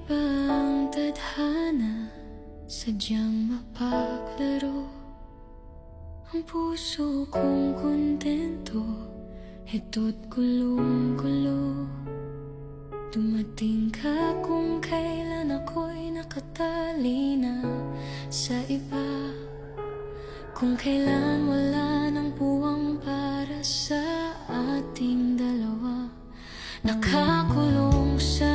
ba ang tadhana sadyang mapaglaro? Ang puso kong kontento, ito't gulong-gulo. Dumating ka kung kailan ako'y nakatali na sa iba, kung kailan wala nang puwang para sa ating dalawa. Nakakulong sa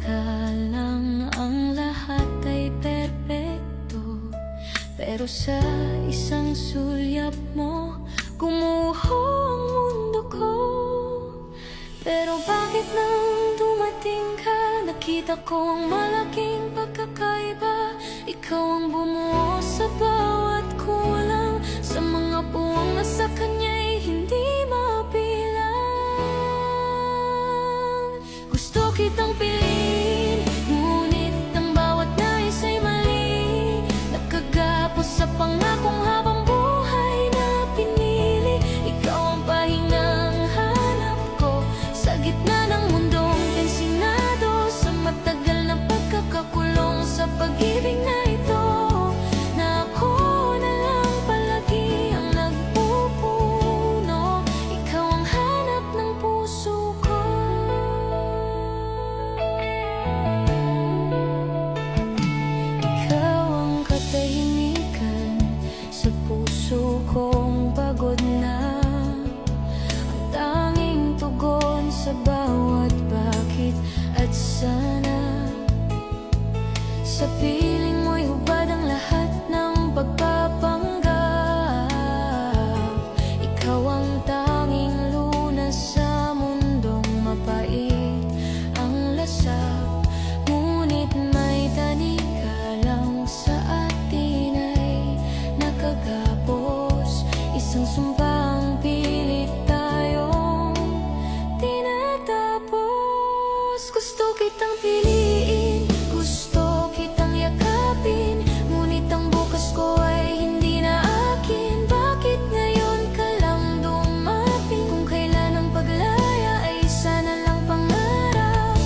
kalang ang lahat ay perpekto, pero sa isang sulyap mo gumuho ang mundo ko. Pero bakit nang dumating ka, nakita kong malaking pagkakaiba. Ikaw ang bumuo sa bawat kulang, sa mga puwang na sa kanya'y hindi mabilang. Gusto kitang piliin, ngunit ang bawat nais ay mali. Nakagapos sa pangakong habang buhay na pinili. Ikaw ang pahingang hanap ko sa gitna ng mundong tensinado, sa matagal na pagkakakulong sa pag-ibig na ito, na ako na lang palagi ang nagpupuno. Ikaw ang hanap ng puso ko. Ikaw ang katahimikan sa puso kong pagod na, ang tanging tugon sa bawat bakit at sana. Sa piling mo'y hubad ang lahat ng pagpapanggap. Ikaw ang tanging lunas sa mundong mapait ang lasap. Ngunit may tanika lang sa atin ay nakagapos, isang sumpang pilit tayong tinatapos. Gusto kitang piliin, gusto kitang yakapin, ngunit ang bukas ko ay hindi na akin. Bakit ngayon ka lang dumating, kung kailan ang paglaya ay sana lang pangarap?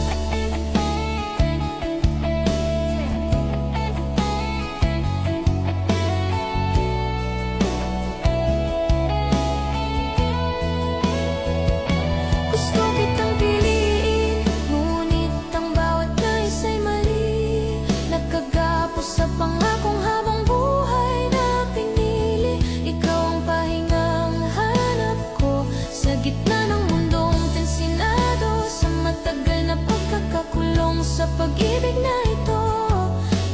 Gusto kitang piliin, ngunit ang bawat nais ay mali. Nakagapos sa pangakong habang buhay na pinili. Ikaw ang pahingang hanap ko sa gitna ng mundong tensinado, sa matagal na pagkakakulong sa pag-ibig na ito,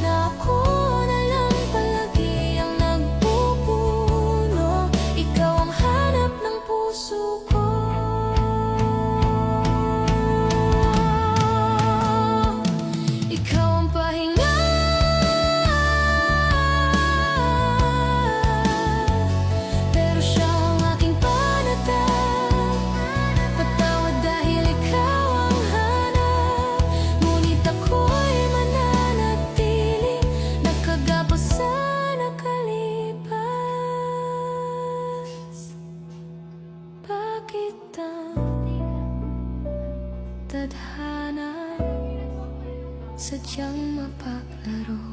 na ako na lang palagi ang nagpupuno. Ikaw ang hanap ng puso ko. Ikaw ang pahinga, pero siya ang aking panatag. Patawad dahil ikaw ang hanap, ngunit ako'y mananatiling nakagapos sa nakalipas. Bakit ang tadhana sadyang mapaglaro?